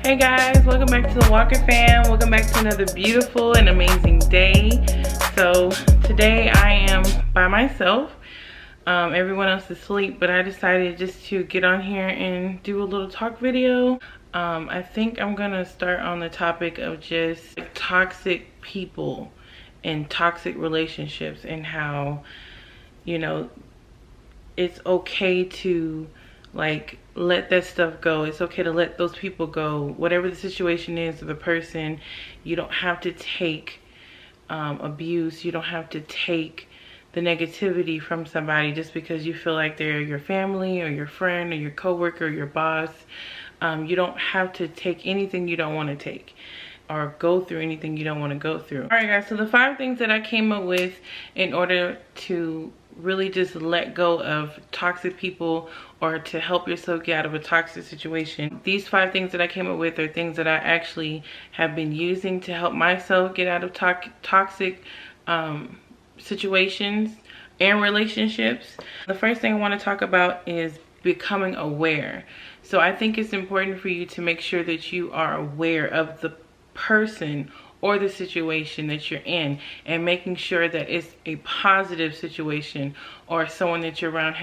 Hey guys, welcome back to the Walker fam. Welcome back to another beautiful and amazing day. So today I am by myself. Everyone else is asleep, but I decided just to get on here and do a little talk video. I think I'm gonna start on the topic of just toxic people and toxic relationships, and how, you know, it's okay to let that stuff go. It's okay to let those people go, whatever the situation is, or the person. You don't have to take abuse. You don't have to take the negativity from somebody just because you feel like they're your family or your friend or your coworker or your boss. You don't have to take anything you don't want to take, or go through anything you don't want to go through. All right guys, so the 5 things that I came up with in order to really just let go of toxic people, or to help yourself get out of a toxic situation. These 5 things that I came up with are things that I actually have been using to help myself get out of toxic situations and relationships. The first thing I want to talk about is becoming aware. So I think it's important for you to make sure that you are aware of the person or the situation that you're in, and making sure that it's a positive situation, or someone that you're around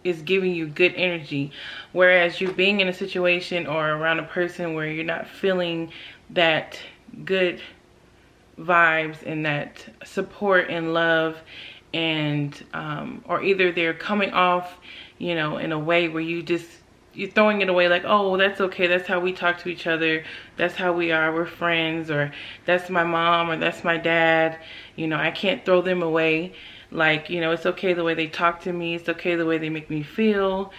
is giving you good energy. Whereas you being in a situation or around a person where you're not feeling that good vibes and that support and love, and or either they're coming off, you know, in a way where you're throwing it away, like, oh, that's okay, that's how we talk to each other, that's how we are, we're friends, or that's my mom, or that's my dad, you know, I can't throw them away. Like, you know, it's okay the way they talk to me, it's okay the way they make me feel.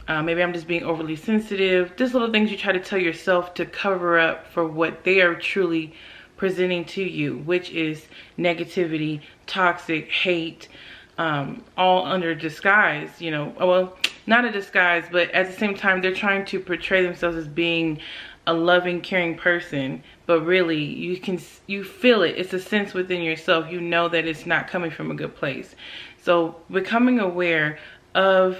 Maybe I'm just being overly sensitive. Just little things you try to tell yourself to cover up for what they are truly presenting to you, which is negativity, toxic, hate, all under disguise, you know. Well, not a disguise, but at the same time they're trying to portray themselves as being a loving, caring person, but really you feel it. It's a sense within yourself. You know that it's not coming from a good place. So becoming aware of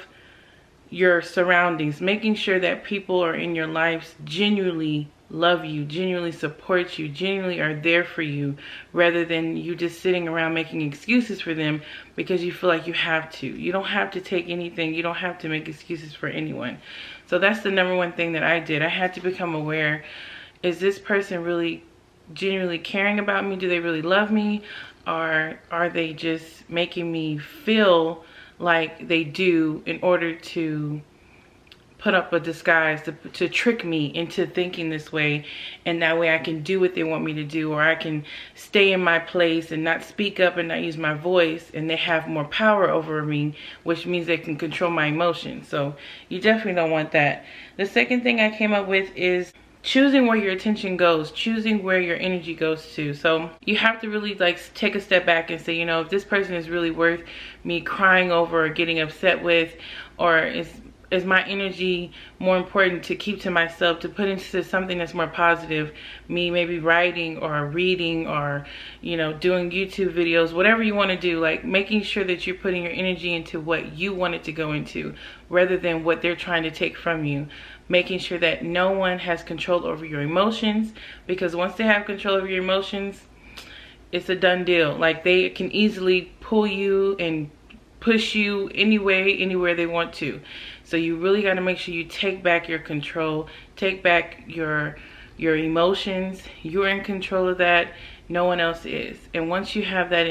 your surroundings, making sure that people are in your lives genuinely love you, genuinely support you, genuinely are there for you, rather than you just sitting around making excuses for them because you feel like you have to. You don't have to take anything. You don't have to make excuses for anyone. So that's the number one thing that I did. I had to become aware. Is this person really genuinely caring about me? Do they really love me? Or are they just making me feel like they do in order to put up a disguise, to trick me into thinking this way, and that way I can do what they want me to do, or I can stay in my place and not speak up and not use my voice, and they have more power over me, which means they can control my emotions. So you definitely don't want that. The second thing I came up with is choosing where your attention goes, choosing where your energy goes to. So you have to really take a step back and say, you know, if this person is really worth me crying over or getting upset with, or is my energy more important to keep to myself, to put into something that's more positive, me maybe writing or reading, or, you know, doing YouTube videos, whatever you want to do, like making sure that you're putting your energy into what you want it to go into, rather than what they're trying to take from you. Making sure that no one has control over your emotions, because once they have control over your emotions, it's a done deal. Like, they can easily pull you and push you anywhere they want to. So you really got to make sure you take back your control, take back your emotions. You're in control of that. No one else is. And once you have that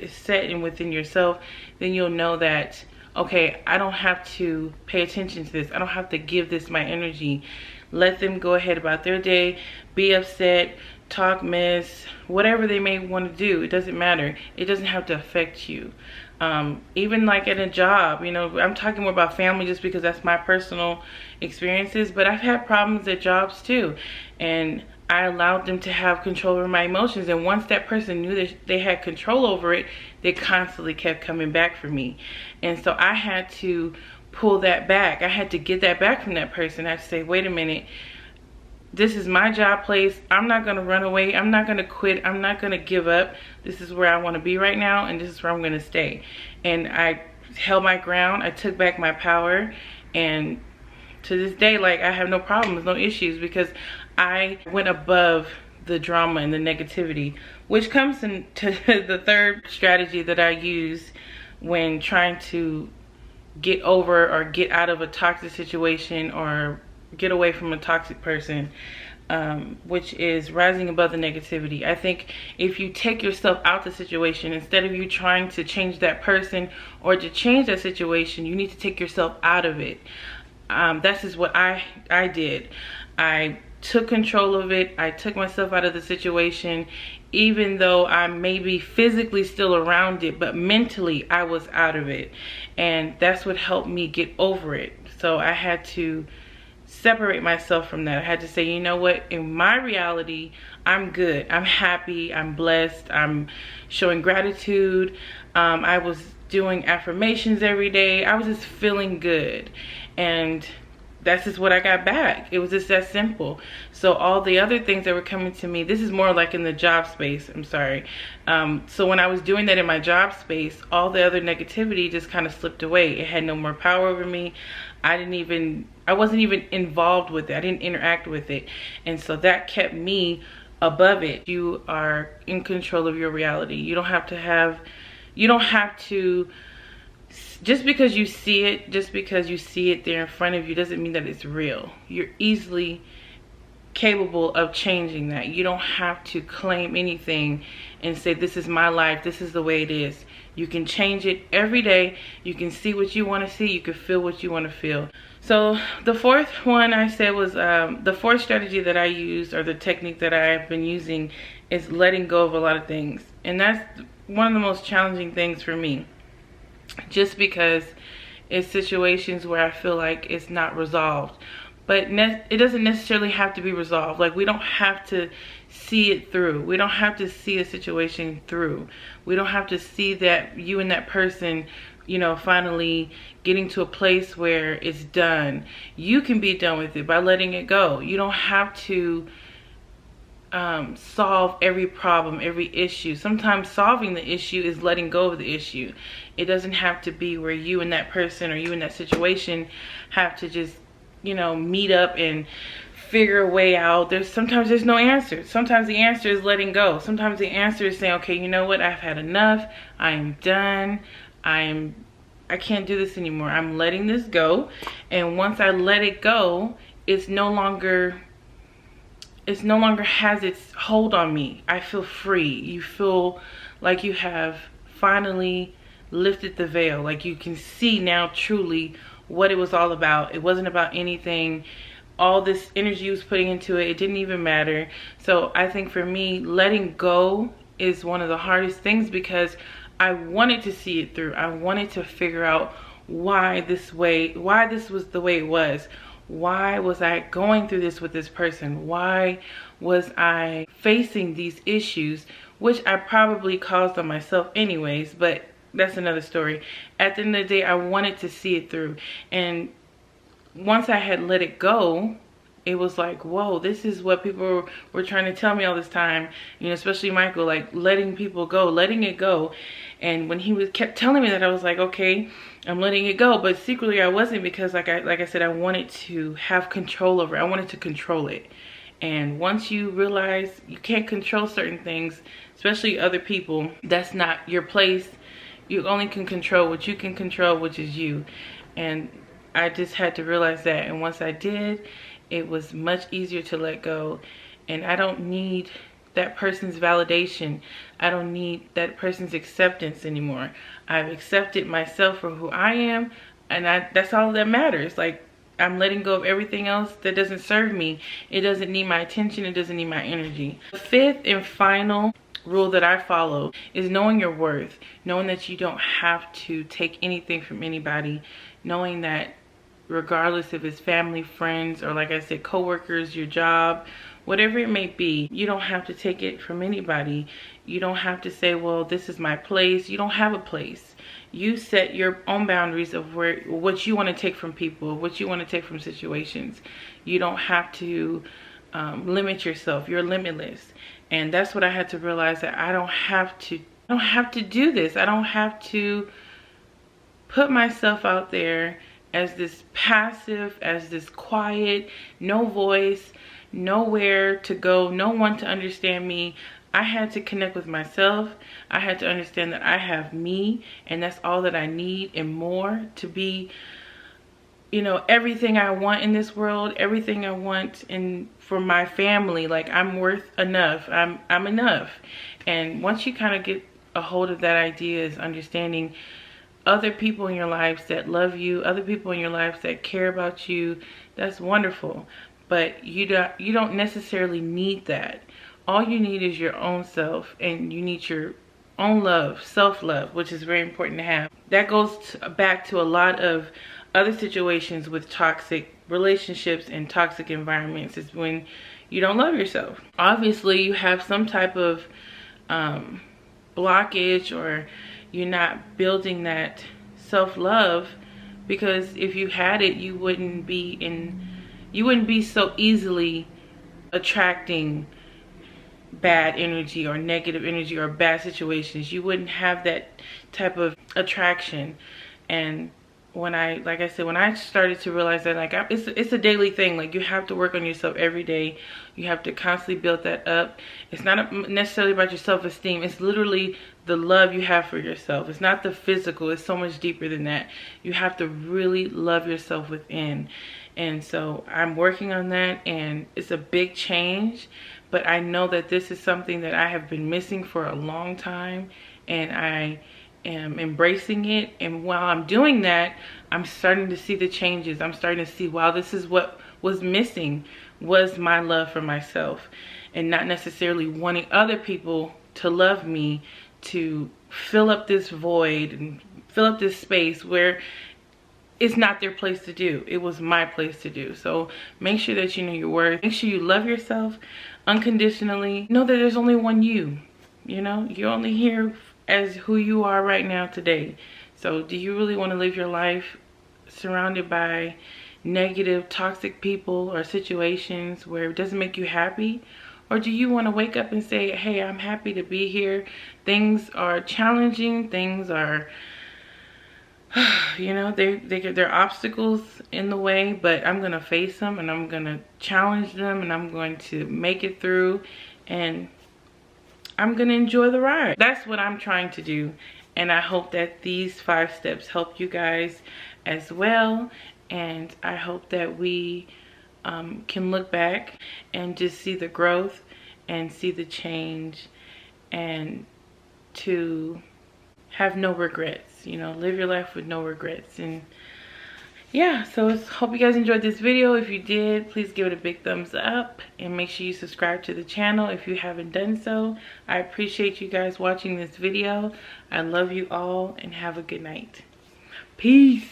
set in within yourself, then you'll know that, okay, I don't have to pay attention to this. I don't have to give this my energy. Let them go ahead about their day, be upset, talk mess, whatever they may want to do. It doesn't matter. It doesn't have to affect you. Even like at a job, you know, I'm talking more about family just because that's my personal experiences, but I've had problems at jobs too, and I allowed them to have control over my emotions. And once that person knew that they had control over it, they constantly kept coming back for me. And so I had to pull that back. I had to get that back from that person. I had to say, wait a minute, this is my job place. I'm not going to run away. I'm not going to quit. I'm not going to give up. This is where I want to be right now, and this is where I'm going to stay. And I held my ground. I took back my power, and to this day, like, I have no problems, no issues, because I went above the drama and the negativity, which comes into the third strategy that I use when trying to get over or get out of a toxic situation or get away from a toxic person, which is rising above the negativity. I think if you take yourself out the situation, instead of you trying to change that person or to change that situation, you need to take yourself out of it. That's just what I did. I took control of it. I took myself out of the situation, even though I may be physically still around it, but mentally I was out of it. And that's what helped me get over it. So I had to separate myself from that. I had to say, you know what, in my reality, I'm good. I'm happy. I'm blessed. I'm showing gratitude. I was doing affirmations every day. I was just feeling good. And that's just what I got back. It was just that simple. So all the other things that were coming to me, this is more like in the job space, I'm sorry. So when I was doing that in my job space, all the other negativity just kind of slipped away. It had no more power over me. I wasn't even involved with it. I didn't interact with it. And so that kept me above it. You are in control of your reality. You don't have to, just because you see it there in front of you doesn't mean that it's real. You're easily capable of changing that. You don't have to claim anything and say, this is my life, this is the way it is. You can change it every day. You can see what you want to see. You can feel what you want to feel. So the fourth one I said was, the fourth strategy that I used, or the technique that I've been using, is letting go of a lot of things. And that's one of the most challenging things for me. Just because it's situations where I feel like it's not resolved. But it doesn't necessarily have to be resolved. Like, we don't have to see it through. We don't have to see a situation through. We don't have to see that you and that person, you know, finally getting to a place where it's done. You can be done with it by letting it go. You don't have to solve every problem, every issue. Sometimes solving the issue is letting go of the issue. It doesn't have to be where you and that person or you and that situation have to just, you know, meet up and figure a way out. Sometimes there's no answer. Sometimes the answer is letting go. Sometimes the answer is saying, okay, you know what, I've had enough. I am done. I can't do this anymore. I'm letting this go. And once I let it go, it's no longer has its hold on me. I feel free. You feel like you have finally lifted the veil. Like, you can see now truly what it was all about. It wasn't about anything. All this energy you was putting into it, it didn't even matter. So I think for me, letting go is one of the hardest things, because I wanted to see it through. I wanted to figure out why this was the way it was. Why was I going through this with this person? Why was I facing these issues, which I probably caused on myself anyways, but that's another story. At the end of the day, I wanted to see it through. And once I had let it go, it was like, whoa, this is what people were trying to tell me all this time. You know, especially Michael, like letting people go, letting it go. And when he kept telling me that, I was like, okay, I'm letting it go. But secretly I wasn't, because like I said, I wanted to have control over it. I wanted to control it. And once you realize you can't control certain things, especially other people, that's not your place. You only can control what you can control, which is you. And I just had to realize that. And once I did, it was much easier to let go. And I don't need that person's validation. I don't need that person's acceptance anymore. I've accepted myself for who I am, and that's all that matters. Like, I'm letting go of everything else that doesn't serve me. It doesn't need my attention. It doesn't need my energy. The fifth and final rule that I follow is knowing your worth. Knowing that you don't have to take anything from anybody. Knowing that regardless if it's family, friends, or like I said, coworkers, your job, whatever it may be, you don't have to take it from anybody. You don't have to say, well, this is my place. You don't have a place. You set your own boundaries of what you want to take from people, what you want to take from situations. You don't have to limit yourself. You're limitless. And that's what I had to realize, that I don't have to do this. I don't have to put myself out there as this passive, as this quiet, no voice, nowhere to go, no one to understand me. I had to connect with myself. I had to understand that I have me, and that's all that I need and more to be, you know, everything I want in this world, everything I want in for my family. Like, I'm worth enough. I'm enough. And once you kind of get a hold of that idea, is understanding other people in your lives that love you, other people in your lives that care about you, that's wonderful. But you don't necessarily need that. All you need is your own self, and you need your own love, self-love, which is very important to have. That goes back to a lot of other situations with toxic relationships and toxic environments, is when you don't love yourself. Obviously, you have some type of blockage, or you're not building that self-love, because if you had it, you wouldn't be so easily attracting bad energy or negative energy or bad situations. You wouldn't have that type of attraction. And when like I said, when I started to realize that, like, it's a daily thing. Like, you have to work on yourself every day. You have to constantly build that up. It's not necessarily about your self-esteem. It's literally the love you have for yourself. It's not the physical. It's so much deeper than that. You have to really love yourself within. And so I'm working on that, and it's a big change, but I know that this is something that I have been missing for a long time, and I am embracing it. And while I'm doing that, I'm starting to see the changes. I'm starting to see, wow, this is what was missing, was my love for myself, and not necessarily wanting other people to love me, to fill up this void and fill up this space where it's not their place to do. It was my place to do. So make sure that you know your worth. Make sure you love yourself unconditionally. Know that there's only one you. You know, you're only here as who you are right now today. So do you really want to live your life surrounded by negative, toxic people or situations where it doesn't make you happy? Or do you want to wake up and say, hey, I'm happy to be here. Things are challenging. Things are, you know, they're obstacles in the way, but I'm going to face them, and I'm going to challenge them, and I'm going to make it through, and I'm going to enjoy the ride. That's what I'm trying to do. And I hope that these 5 steps help you guys as well. And I hope that we can look back and just see the growth and see the change, and to have no regrets, you know, live your life with no regrets. And yeah, so hope you guys enjoyed this video. If you did, please give it a big thumbs up, and make sure you subscribe to the channel if you haven't done so. I appreciate you guys watching this video. I love you all, and have a good night. Peace.